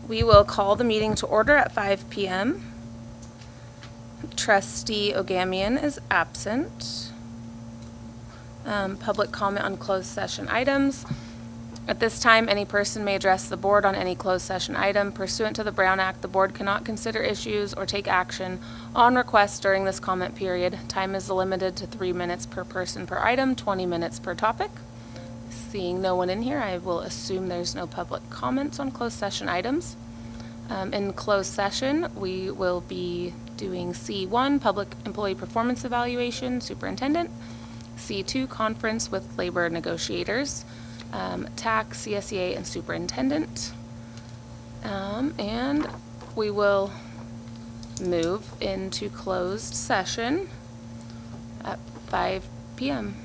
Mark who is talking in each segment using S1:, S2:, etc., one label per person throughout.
S1: We will call the meeting to order at 5 p.m. Trustee Ogamian is absent. Public comment on closed session items. At this time, any person may address the board on any closed session item. Pursuant to the Brown Act, the board cannot consider issues or take action on requests during this comment period. Time is limited to 3 minutes per person per item, 20 minutes per topic. Seeing no one in here, I will assume there's no public comments on closed session items. In closed session, we will be doing C1, Public Employee Performance Evaluation, Superintendent. C2, Conference with Labor Negotiators, TAC, CSEA, and Superintendent. And we will move into closed session at 5 p.m.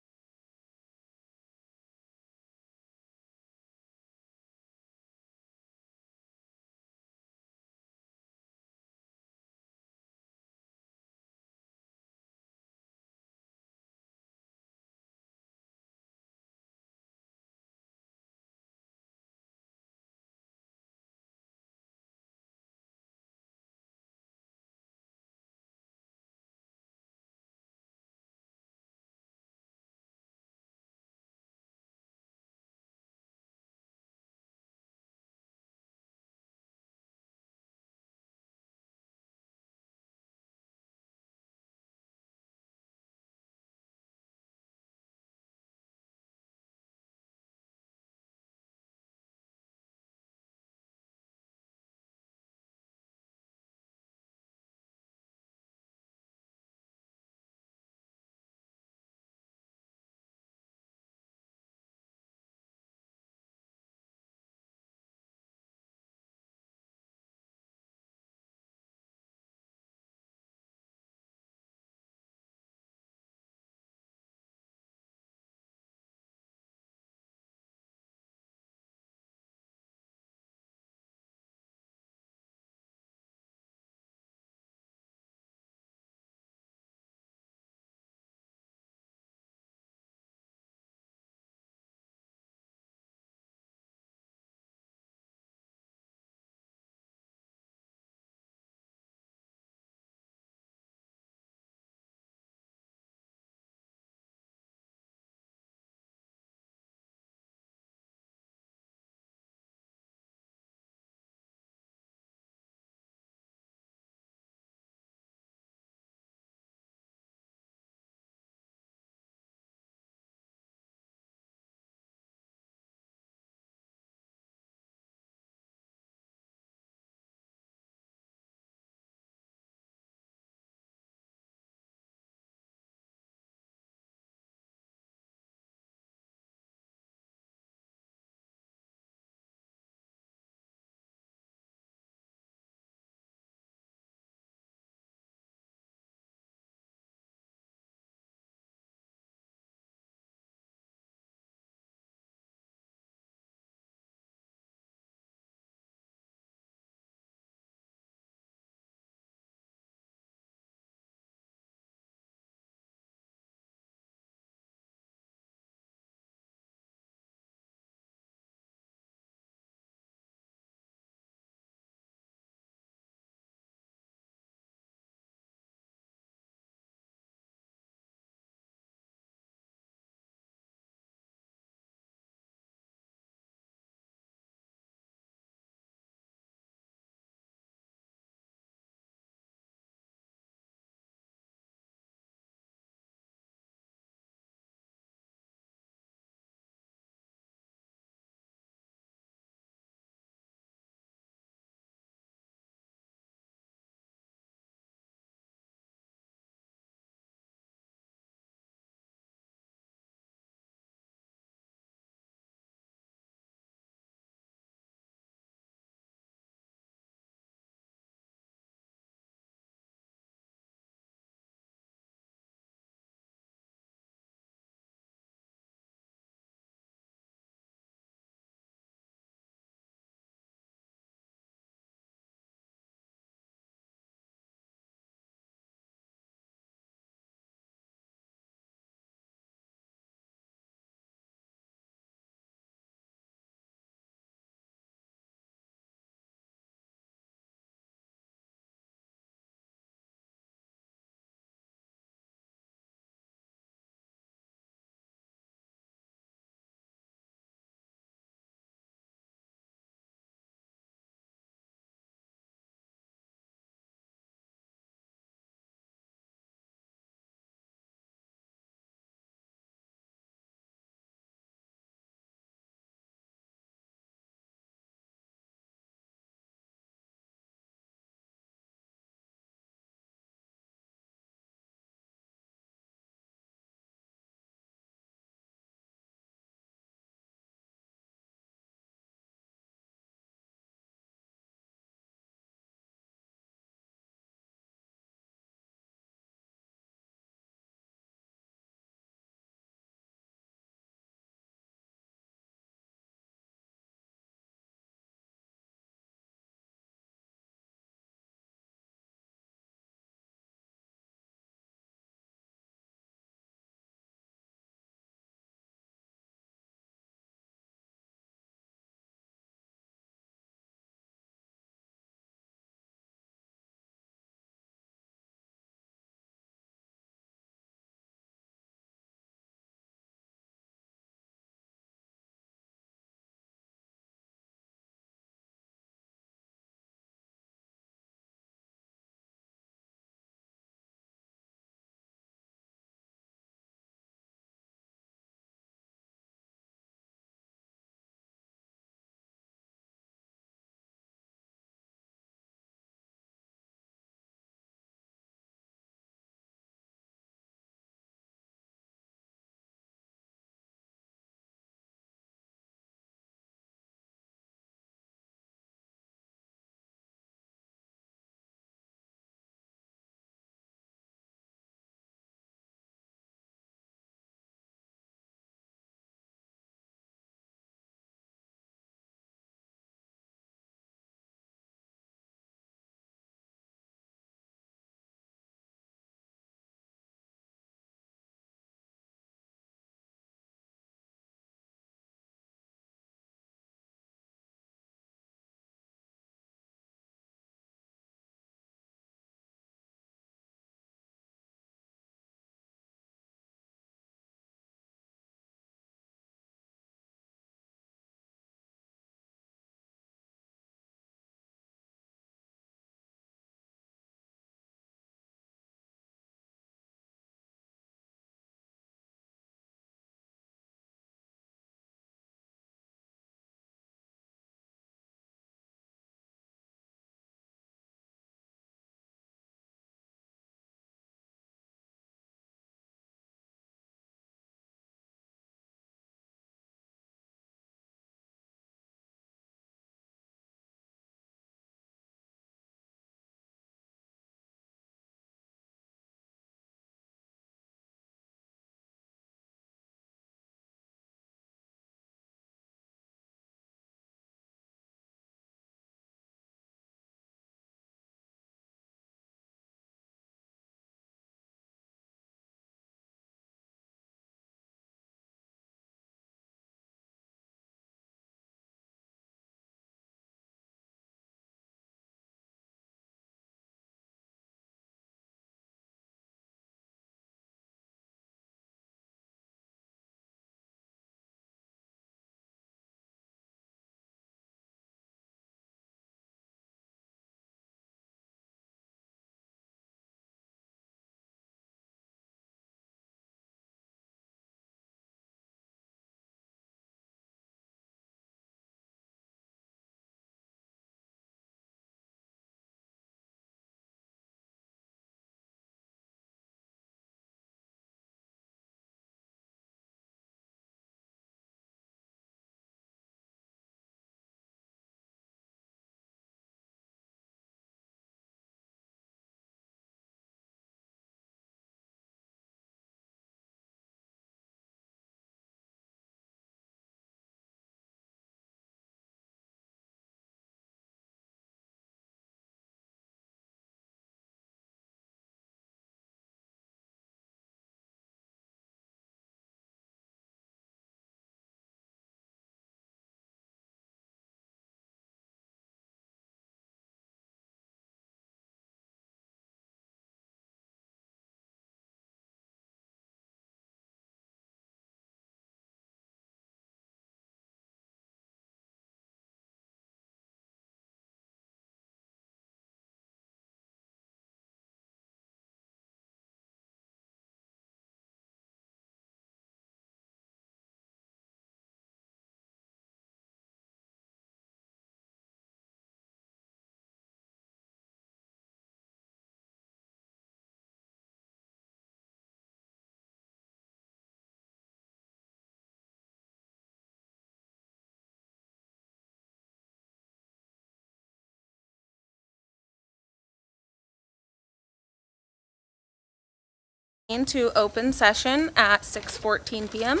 S1: Into open session at 6:14 p.m.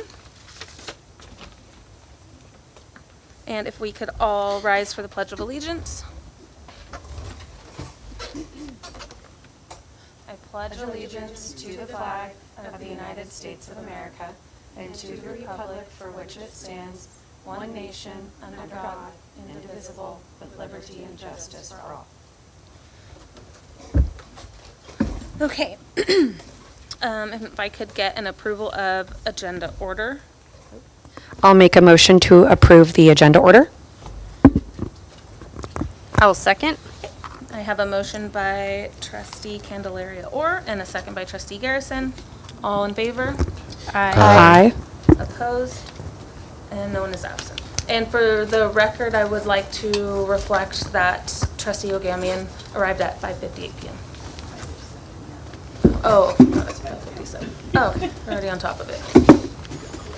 S1: And if we could all rise for the Pledge of Allegiance. I pledge allegiance to the flag of the United States of America and to the republic for which it stands, one nation, under God, indivisible, with liberty and justice for all. Okay. If I could get an approval of agenda order.
S2: I'll make a motion to approve the agenda order. I'll second.
S1: I have a motion by trustee Candelaria Orr and a second by trustee Garrison. All in favor?
S2: Aye.
S1: Opposed? And no one is absent. And for the record, I would like to reflect that trustee Ogamian arrived at 5:58 p.m. Oh, no, it's 5:57. Oh, okay, we're already on top of it.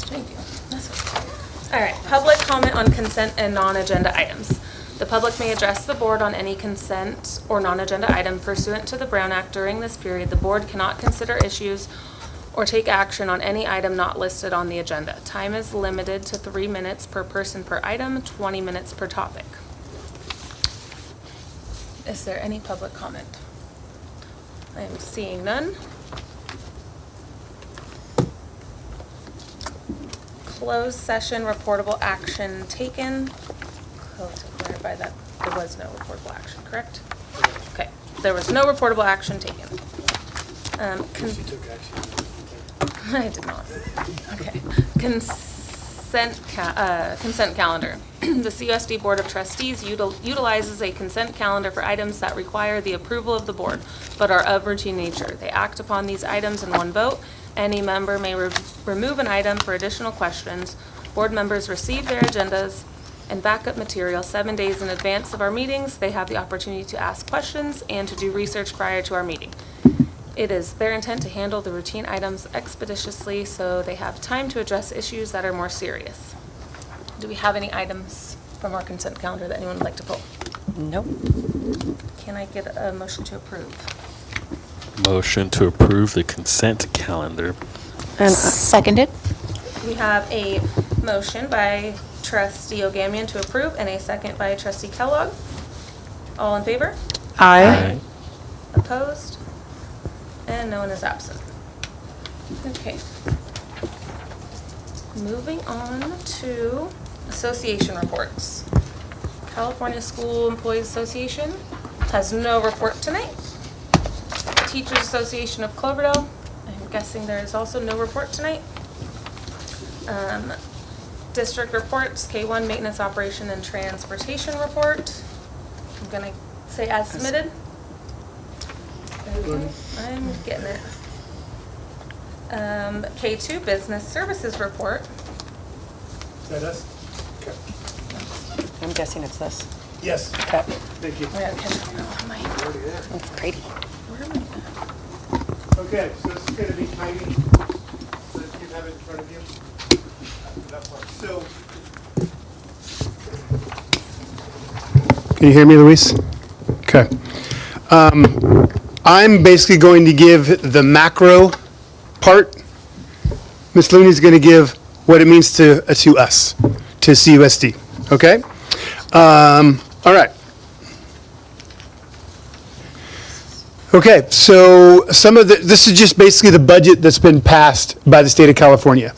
S1: Thank you. That's okay. All right, public comment on consent and non-agenda items. The public may address the board on any consent or non-agenda item pursuant to the Brown Act. During this period, the board cannot consider issues or take action on any item not listed on the agenda. Time is limited to 3 minutes per person per item, 20 minutes per topic. Is there any public comment? I am seeing none. Closed session, reportable action taken. Oh, to clarify that, there was no reportable action, correct? Okay, there was no reportable action taken.
S3: She took action.
S1: I did not. Okay. Consent calendar. The CUSD Board of Trustees utilizes a consent calendar for items that require the approval of the board, but are of routine nature. They act upon these items in one vote. Any member may remove an item for additional questions. Board members receive their agendas and backup material 7 days in advance of our meetings. They have the opportunity to ask questions and to do research prior to our meeting. It is their intent to handle the routine items expeditiously so they have time to address issues that are more serious. Do we have any items from our consent calendar that anyone would like to pull?
S2: Nope.
S1: Can I get a motion to approve?
S4: Motion to approve the consent calendar.
S2: And seconded.
S1: We have a motion by trustee Ogamian to approve and a second by trustee Kellogg. All in favor?
S2: Aye.
S1: Opposed? And no one is absent. Okay. Moving on to association reports. California School Employees Association has no report tonight. Teachers Association of Cloverdale, I'm guessing there is also no report tonight. District reports, K1 Maintenance Operation and Transportation Report. I'm gonna say as submitted. Okay, I'm getting it. K2 Business Services Report.
S3: Is that us? Okay.
S2: I'm guessing it's this.
S3: Yes,
S2: Okay.
S3: thank you.
S1: I gotta catch up now on my,
S3: Already there.
S2: That's pretty.
S1: where am I at?
S3: Okay, so this is going to be tiny, so that you have it in front of you. That part. So, can you hear me, Luis? Okay. I'm basically going to give the macro part. Ms. Looney's going to give what it means to us, to CUSD. Okay? All right. Okay, so this is just basically the budget that's been passed by the state of California.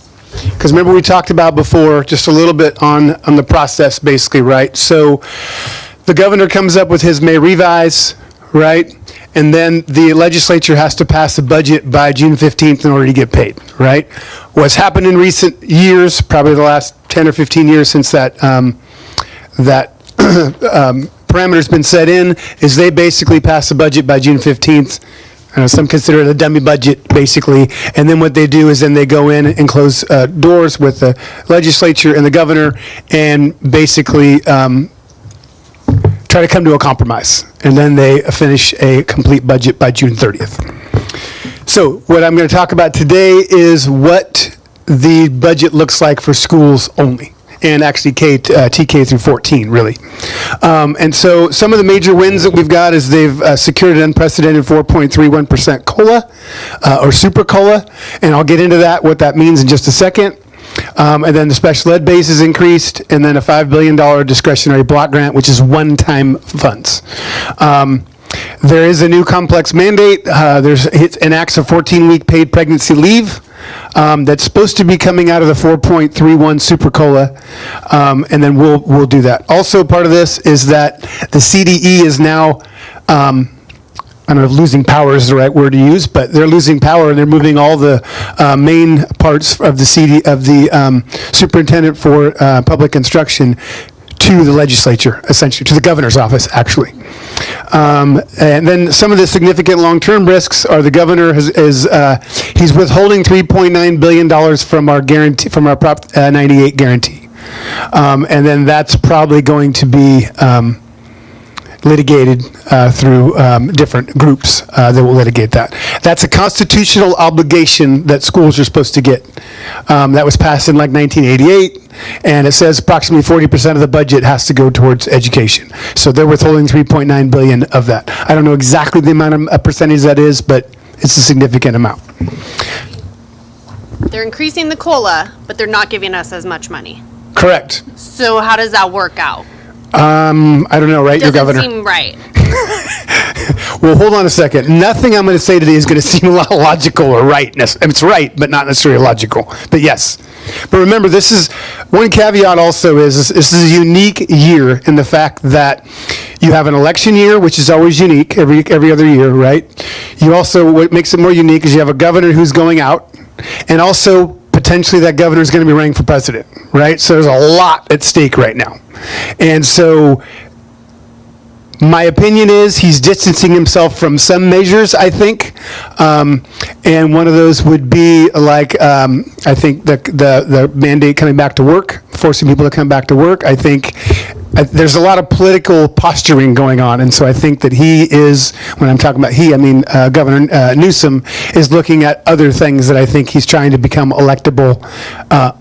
S3: Because remember we talked about before, just a little bit on the process basically, right? So the governor comes up with his May revise, right? And then the legislature has to pass the budget by June 15th in order to get paid, right? What's happened in recent years, probably the last 10 or 15 years since that parameter's been set in, is they basically pass the budget by June 15th. Some consider it a dummy budget, basically. And then what they do is then they go in and close doors with the legislature and the governor and basically try to come to a compromise. And then they finish a complete budget by June 30th. So what I'm going to talk about today is what the budget looks like for schools only. and actually TK through 14, really. And so some of the major wins that we've got is they've secured an unprecedented 4.31% COLA, or super COLA, and I'll get into that, what that means in just a second. And then the special ed base is increased, and then a $5 billion discretionary block grant, which is one-time funds. There is a new complex mandate. It enacts a 14-week paid pregnancy leave that's supposed to be coming out of the 4.31 super COLA, and then we'll do that. Also, part of this is that the CDE is now, I don't know if losing power is the right word to use, but they're losing power and they're moving all the main parts of the superintendent for public instruction to the legislature, essentially, to the governor's office, actually. And then some of the significant long-term risks are the governor he's withholding $3.9 billion from our guarantee, from our Prop 98 guarantee. And then that's probably going to be litigated through different groups that will litigate that. That's a constitutional obligation that schools are supposed to get. That was passed in like 1988, and it says approximately 40% of the budget has to go towards education. So they're withholding $3.9 billion of that. I don't know exactly the amount of percentage that is, but it's a significant amount.
S5: They're increasing the COLA, but they're not giving us as much money.
S3: Correct.
S5: So how does that work out?
S3: I don't know, right, your governor?
S5: Doesn't seem right.
S3: Well, hold on a second. Nothing I'm going to say today is going to seem logical or right. It's right, but not necessarily logical. But yes. But remember, this is, one caveat also is, this is a unique year in the fact that you have an election year, which is always unique, every other year, right? You also, what makes it more unique is you have a governor who's going out, and also potentially that governor is going to be running for president, right? So there's a lot at stake right now. And so my opinion is he's distancing himself from some measures, I think. And one of those would be like, I think the mandate coming back to work, forcing people to come back to work. I think there's a lot of political posturing going on. And so I think that he is, when I'm talking about he, I mean Governor Newsom is looking at other things that I think he's trying to become electable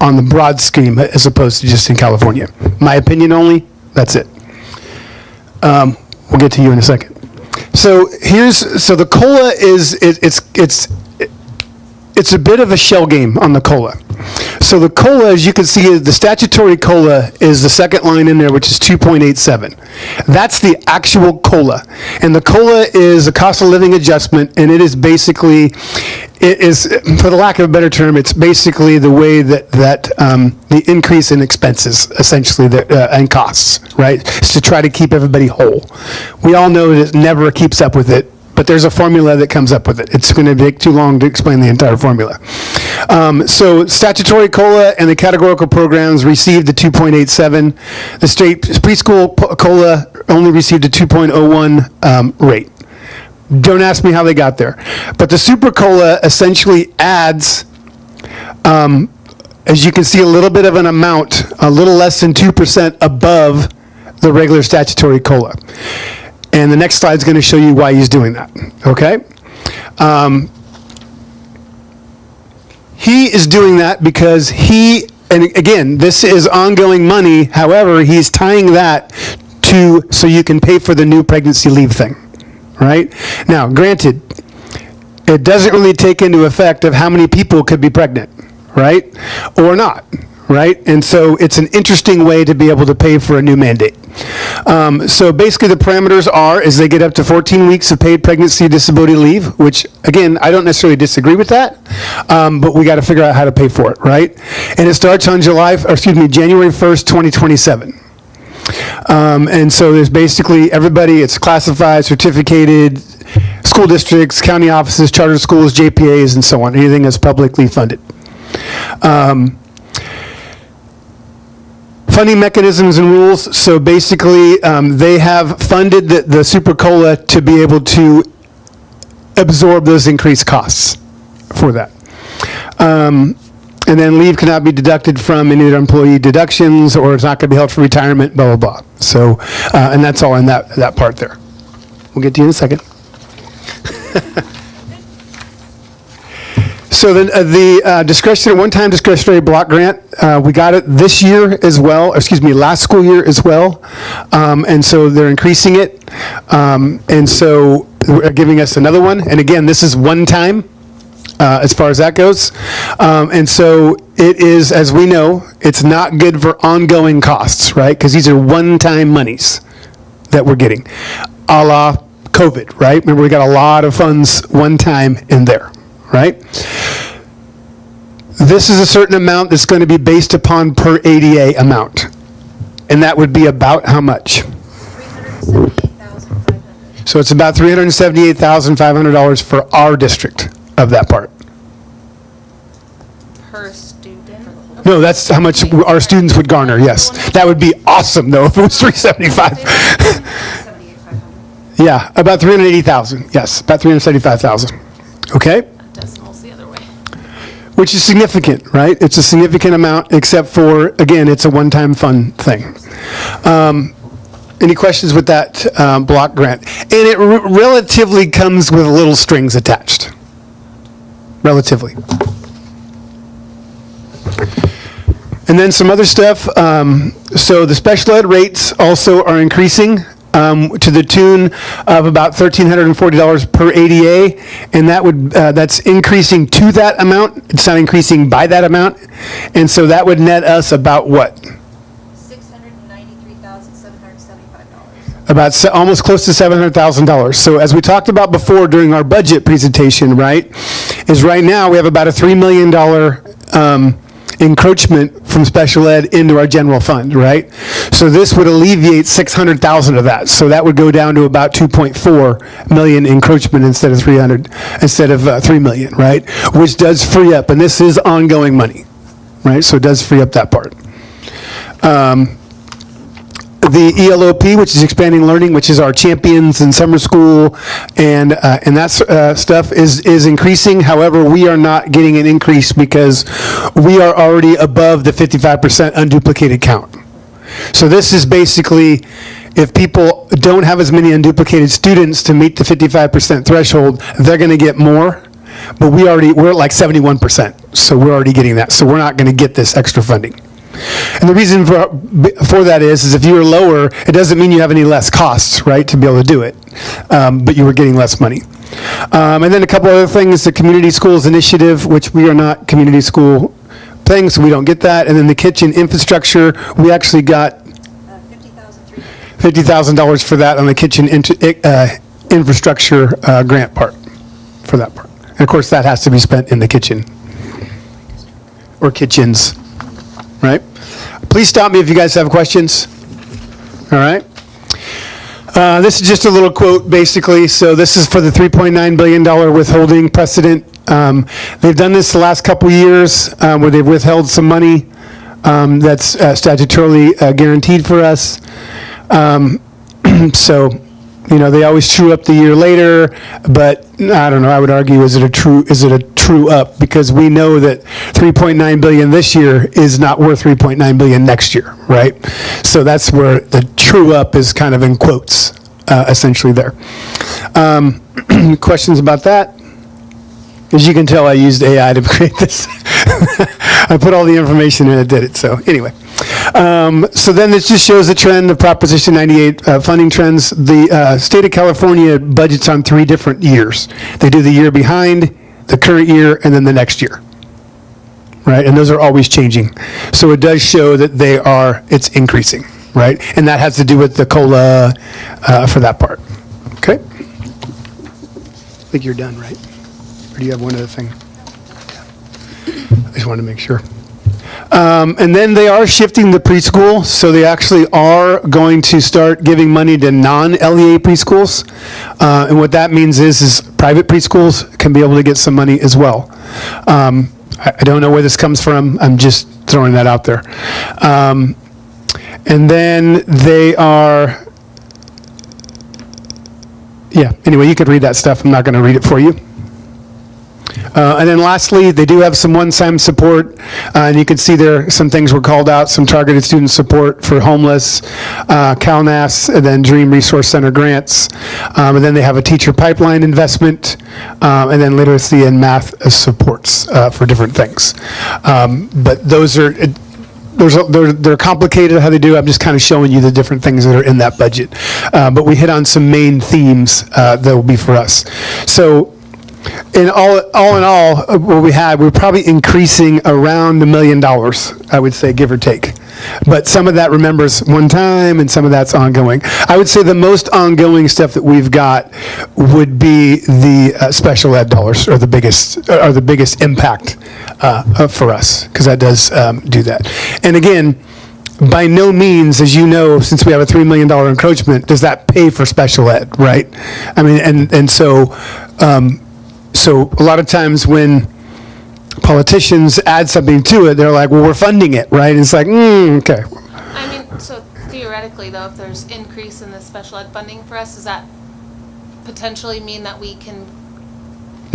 S3: on the broad scheme as opposed to just in California. My opinion only, that's it. We'll get to you in a second. So the COLA it's a bit of a shell game on the COLA. So the COLA, as you can see, the statutory COLA is the second line in there, which is 2.87. That's the actual COLA. And the COLA is a cost of living adjustment, and it is basically, for the lack of a better term, it's basically the way that the increase in expenses, essentially, and costs, right? Is to try to keep everybody whole. We all know that it never keeps up with it, but there's a formula that comes up with it. It's going to take too long to explain the entire formula. So statutory COLA and the categorical programs received the 2.87. The state preschool COLA only received a 2.01 rate. Don't ask me how they got there. But the super COLA essentially adds, as you can see, a little bit of an amount, a little less than 2% above the regular statutory COLA. And the next slide is going to show you why he's doing that, okay? He is doing that because and again, this is ongoing money, however, he's tying that so you can pay for the new pregnancy leave thing, right? Now, granted, it doesn't really take into effect of how many people could be pregnant, right? Or not, right? And so it's an interesting way to be able to pay for a new mandate. So basically the parameters is they get up to 14 weeks of paid pregnancy disability leave, which again, I don't necessarily disagree with that, but we got to figure out how to pay for it, right? And it starts on January 1st, 2027. And so there's basically everybody, it's classified, certificated, school districts, county offices, charter schools, JPAs, and so on, anything that's publicly funded. Funding mechanisms and rules, so basically they have funded the super COLA to be able to absorb those increased costs for that. And then leave cannot be deducted from any of their employee deductions, or it's not going to be held for retirement, blah, blah, blah. So, and that's all in that part there. We'll get to you in a second. So the discretionary, one-time discretionary block grant, we got it this year as well, last school year as well. And so they're increasing it. And so they're giving us another one. And again, this is one time as far as that goes. And so it is, as we know, it's not good for ongoing costs, right? Because these are one-time monies that we're getting, a la COVID, right? Remember, we got a lot of funds one time in there, right? This is a certain amount that's going to be based upon per ADA amount. And that would be about how much?
S6: $378,500.
S3: So it's about $378,500 for our district of that part.
S1: Per student?
S3: No, that's how much our students would garner, yes. That would be awesome, though, if it was 375. Yeah, about 380,000, yes, about 375,000. Okay?
S1: Decimals the other way.
S3: Which is significant, right? It's a significant amount, except for, again, it's a one-time fund thing. Any questions with that block grant? And it relatively comes with little strings attached. Relatively. And then some other stuff. So the special ed rates also are increasing to the tune of about $1,340 per ADA, and that's increasing to that amount. It's not increasing by that amount, and so that would net us about what?
S6: $693,775.
S3: About almost close to $700,000. So as we talked about before during our budget presentation, right, is right now we have about a $3 million encroachment from special ed into our general fund, right? So this would alleviate 600,000 of that. So that would go down to about 2.4 million encroachment instead of 3 million, right? Which does free up, and this is ongoing money, right? So it does free up that part. The ELOP, which is expanding learning, which is our champions in summer school, and that stuff is increasing. However, we are not getting an increase because we are already above the 55% unduplicated count. So this is basically, if people don't have as many unduplicated students to meet the 55% threshold, they're going to get more. But we're at like 71%, so we're already getting that. So we're not going to get this extra funding. And the reason for that is if you're lower, it doesn't mean you have any less costs, right, to be able to do it. But you were getting less money. And then a couple other things, the Community Schools Initiative, which we are not community school things, so we don't get that. And then the kitchen infrastructure, we actually got $50,000 for that on the kitchen infrastructure grant part, for that part. And of course, that has to be spent in the kitchen, or kitchens. Right? Please stop me if you guys have questions. All right? This is just a little quote, basically. So this is for the $3.9 billion withholding precedent. They've done this the last couple years where they've withheld some money that's statutorily guaranteed for us. So, they always true up the year later, but I don't know, I would argue, is it a true up? Because we know that $3.9 billion this year is not worth $3.9 billion next year, right? So that's where the true up is kind of in quotes, essentially there. Questions about that? As you can tell, I used AI to create this. I put all the information in and it did it, so anyway. So then this just shows the trend of Proposition 98 funding trends. The state of California budgets on 3 different years. They do the year behind, the current year, and then the next year. Right? And those are always changing. So it does show that it's increasing, right? And that has to do with the COLA for that part. Okay? I think you're done, right? Or do you have one other thing? I just wanted to make sure. And then they are shifting the preschool, so they actually are going to start giving money to non-LEA preschools. And what that means is private preschools can be able to get some money as well. I don't know where this comes from. I'm just throwing that out there. And then they are, anyway, you could read that stuff. I'm not going to read it for you. And then lastly, they do have some one-time support, and you can see there, some things were called out, some targeted student support for homeless, CalNAS, and then Dream Resource Center grants. And then they have a teacher pipeline investment, and then literacy and math supports for different things. But those are, they're complicated how they do. I'm just kind of showing you the different things that are in that budget. But we hit on some main themes that will be for us. So in all, what we're probably increasing around $1 million, I would say, give or take. But some of that, remembers, one time, and some of that's ongoing. I would say the most ongoing stuff that we've got would be the special ed dollars are the biggest impact for us, because that does do that. And again, by no means, as you know, since we have a $3 million encroachment, does that pay for special ed, right? I mean, and so a lot of times when politicians add something to it, they're like, well, we're funding it, right? And it's like, okay.
S1: I mean, so theoretically, though, if there's increase in the special ed funding for us, does that potentially mean that we can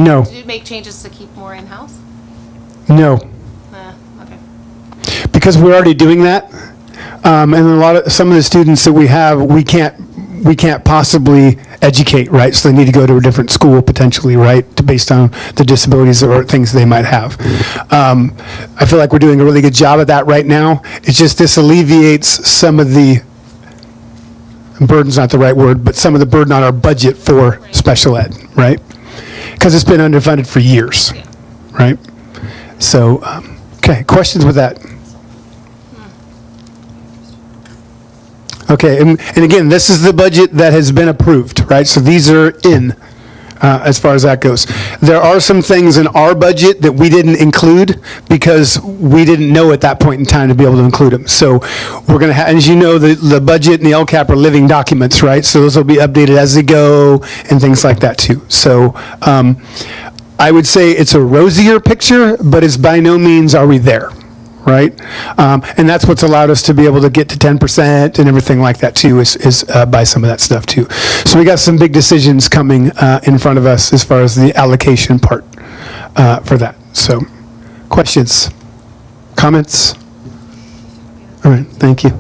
S3: No,
S1: make changes to keep more in-house?
S3: no,
S1: Okay.
S3: because we're already doing that. And some of the students that we have, we can't possibly educate, right? So they need to go to a different school potentially, right? Based on the disabilities or things they might have. I feel like we're doing a really good job at that right now. It's just this alleviates some of the, burden's not the right word, but some of the burden on our budget for special ed, right? Because it's been underfunded for years, right? So, okay, questions with that? Okay, and again, this is the budget that has been approved, right? So these are in, as far as that goes. There are some things in our budget that we didn't include because we didn't know at that point in time to be able to include them. So we're going to have, as you know, the budget and the LCAP are living documents, right? So those will be updated as they go and things like that too. So I would say it's a rosier picture, but it's by no means are we there. Right? And that's what's allowed us to be able to get to 10% and everything like that too, is by some of that stuff too. So we got some big decisions coming in front of us as far as the allocation part for that. So questions, comments? All right, thank you.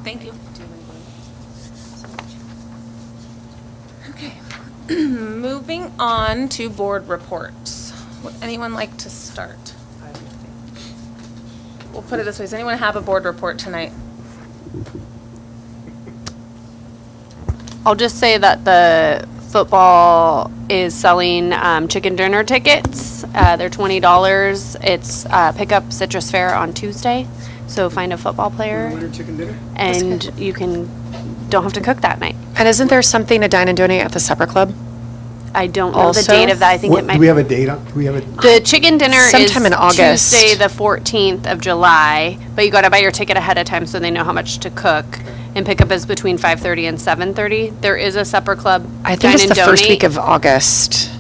S1: Thank you. Okay. Moving on to board reports. Would anyone like to start? We'll put it this way. Does anyone have a board report tonight?
S5: I'll just say that the football is selling chicken dinner tickets. They're $20. It's pick-up Citrus Fair on Tuesday. So find a football player.
S3: Chicken dinner?
S5: And you don't have to cook that night.
S2: And isn't there something to dine and donate at the supper club?
S5: I don't know the
S2: Also?
S5: date of that. I think it might.
S3: Do we have a date on, do we have a?
S5: The chicken dinner
S2: Sometime
S5: is
S2: in August.
S5: Tuesday, the 14th of July, but you got to buy your ticket ahead of time so they know how much to cook. And pickup is between 5:30 and 7:30. There is a supper club.
S2: I think
S5: dine
S2: it's
S5: and
S2: the first
S5: donate.
S2: week of August.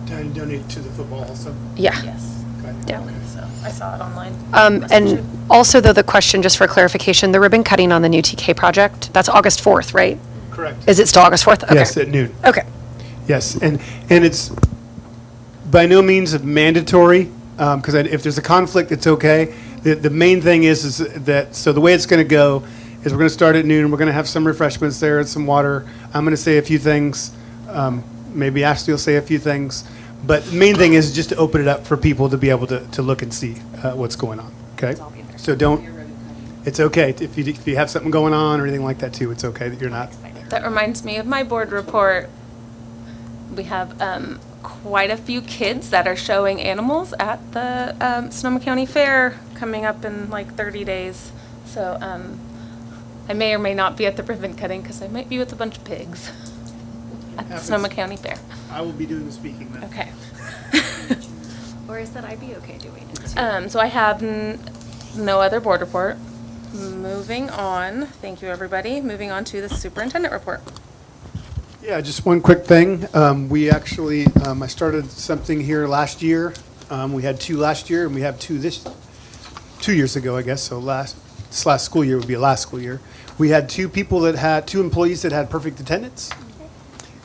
S3: Dine and donate to the football also?
S2: Yeah.
S1: Yes.
S2: Yeah.
S1: So I saw it online.
S2: And also, though, the question, just for clarification, the ribbon cutting on the new TK project, that's August 4th, right?
S3: Correct.
S2: Is it still August 4th? Okay.
S3: Yes, at noon.
S2: Okay.
S3: Yes, and it's by no means mandatory, because if there's a conflict, it's okay. The main thing is that, so the way it's going to go is we're going to start at noon, and we're going to have some refreshments there and some water. I'm going to say a few things, maybe Ashley will say a few things, but the main thing is just to open it up for people to be able to look and see what's going on, okay? So it's okay, if you have something going on or anything like that too, it's okay that you're not.
S1: That reminds me of my board report. We have quite a few kids that are showing animals at the Sonoma County Fair coming up in like 30 days. So I may or may not be at the ribbon cutting because I might be with a bunch of pigs at the Sonoma County Fair.
S3: I will be doing the speaking then.
S1: Okay.
S6: Or is that I'd be okay doing it too?
S1: So I have no other board report. Moving on, thank you, everybody. Moving on to the superintendent report.
S3: Yeah, just one quick thing. We actually, I started something here last year. We had 2 last year, and we have 2 2 years ago, I guess. So this last school year would be last school year. We had 2 employees that had perfect attendance.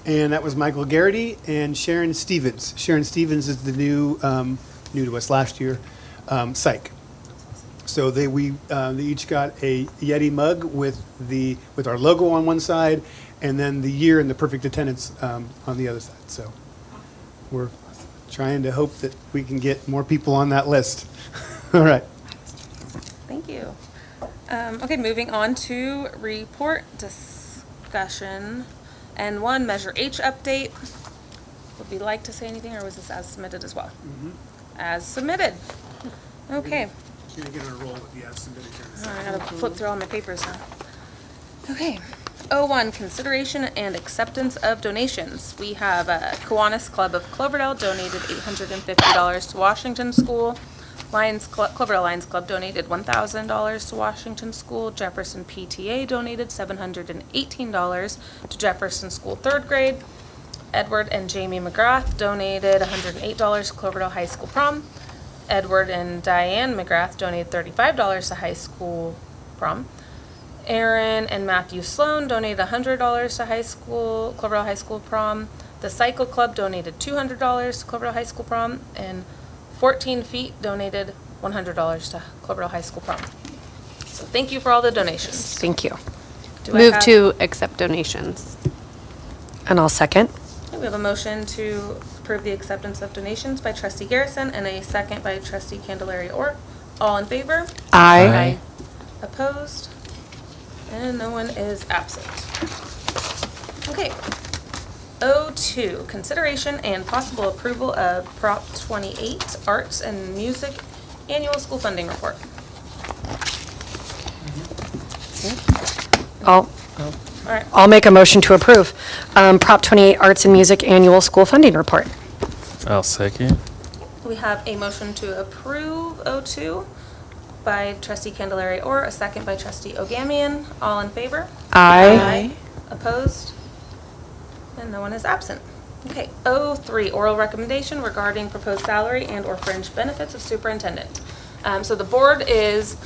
S3: And that was Michael Garrity and Sharon Stevens. Sharon Stevens is the new to us last year, psych. So they each got a Yeti mug with our logo on one side, and then the year and the perfect attendance on the other side. So we're trying to hope that we can get more people on that list. All right.
S1: Thank you. Okay, moving on to report discussion. And one, Measure H update. Would we like to say anything, or was this as submitted as well? As submitted. Okay.
S3: Gonna get on a roll with the as submitted here.
S1: I gotta flip through all my papers now. Okay. O1, consideration and acceptance of donations. We have Kiwanis Club of Cloverdale donated $850 to Washington School. Cloverdale Lions Club donated $1,000 to Washington School. Jefferson PTA donated $718 to Jefferson School 3rd grade. Edward and Jamie McGrath donated $108 to Cloverdale High School prom. Edward and Diane McGrath donated $35 to high school prom. Aaron and Matthew Sloan donated $100 to Cloverdale High School prom. The Cycle Club donated $200 to Cloverdale High School prom, and 14 Feet donated $100 to Cloverdale High School prom. So thank you for all the donations.
S2: Thank you.
S1: Do I
S5: Move
S1: have-
S5: to accept donations.
S2: And I'll second.
S1: We have a motion to approve the acceptance of donations by Trustee Garrison and a second by Trustee Candelaria Orr. All in favor?
S2: Aye.
S1: Opposed? And no one is absent. Okay. O2, consideration and possible approval of Prop 28, Arts and Music Annual School Funding Report. All right.
S2: I'll make a motion to approve Prop 28 Arts and Music Annual School Funding Report.
S4: I'll second.
S1: We have a motion to approve O2 by Trustee Candelaria Orr, a second by Trustee Ogamian. All in favor?
S2: Aye.
S1: Opposed? And no one is absent. Okay, O3, oral recommendation regarding proposed salary and/or fringe benefits of superintendent. So the board is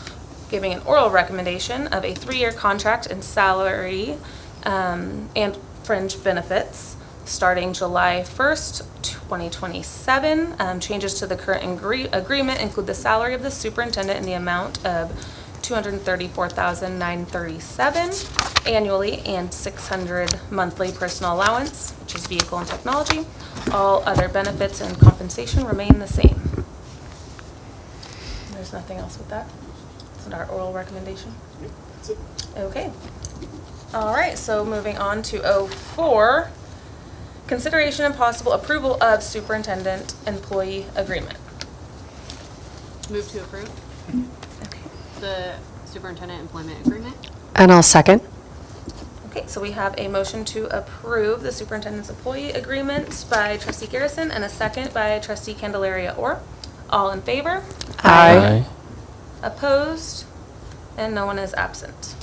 S1: giving an oral recommendation of a 3-year contract and salary and fringe benefits starting July 1st, 2027. Changes to the current agreement include the salary of the superintendent in the amount of $234,937 annually and $600 monthly personal allowance, which is vehicle and technology. All other benefits and compensation remain the same. There's nothing else with that? Is it our oral recommendation?
S3: That's it.
S1: Okay. All right, so moving on to O4, consideration and possible approval of superintendent employee agreement.
S5: Move to approve
S1: Okay.
S5: the superintendent employment agreement.
S2: And I'll second.
S1: Okay, so we have a motion to approve the superintendent's employee agreement by Trustee Garrison and a second by Trustee Candelaria Orr. All in favor?
S2: Aye.
S1: Opposed? And no one is absent.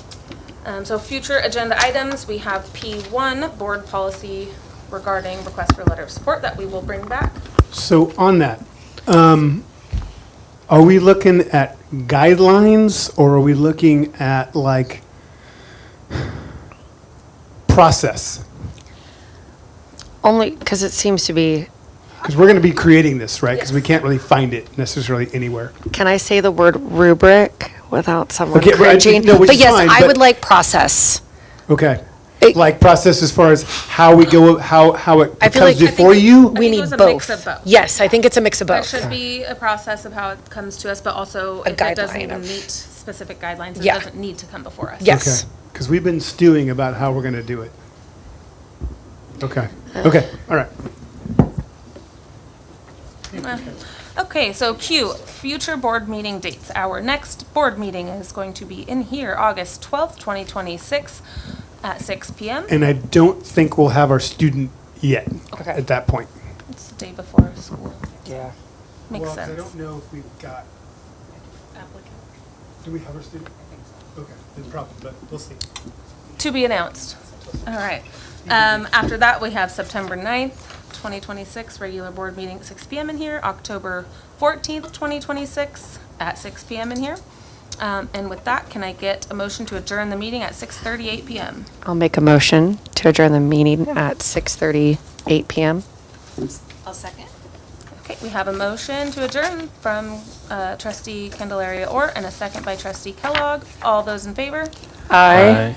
S1: So future agenda items, we have P1, board policy regarding request for letter of support that we will bring back.
S3: So on that, are we looking at guidelines, or are we looking at like process?
S2: Only because it seems to be,
S3: Because we're going to be creating this, right? Because we can't really find it necessarily anywhere.
S2: can I say the word rubric without someone
S3: Okay, right,
S2: cringing?
S3: no, which
S2: But
S3: is
S2: yes,
S3: fine,
S2: I
S3: but-
S2: would like process.
S3: Okay.
S2: It-
S3: Like process as far as how we go, how it
S2: I feel
S3: comes
S2: like-
S3: before you?
S1: think
S2: We
S1: it
S2: need
S1: was a
S2: both.
S1: mix of both.
S2: Yes, I think it's a mix of
S1: There
S2: both.
S1: should be a process of how it comes to us, but also
S2: A
S1: if it doesn't
S2: guideline
S1: even
S2: of-
S1: meet specific guidelines, it
S2: Yeah.
S1: doesn't need to come before us.
S2: Yes.
S3: Because we've been stewing about how we're going to do it. Okay. Okay. All right.
S1: Okay, so Q, future board meeting dates. Our next board meeting is going to be in here, August 12th, 2026, at 6 PM.
S3: And I don't think we'll have our student yet
S2: Okay.
S3: at that point.
S1: It's the day before school.
S2: Yeah.
S1: Makes
S3: Well,
S1: sense.
S3: I don't know if we've got, do we have our student? I think so. Okay, then probably, but we'll see.
S1: To be announced. All right. After that, we have September 9th, 2026, regular board meeting at 6 PM in here, October 14th, 2026, at 6 PM in here. And with that, can I get a motion to adjourn the meeting at 6:38 PM?
S2: I'll make a motion to adjourn the meeting at 6:38 PM.
S6: I'll second.
S1: Okay, we have a motion to adjourn from trustee Candelaria Ort and a second by trustee Kellogg. All those in favor?
S2: Aye.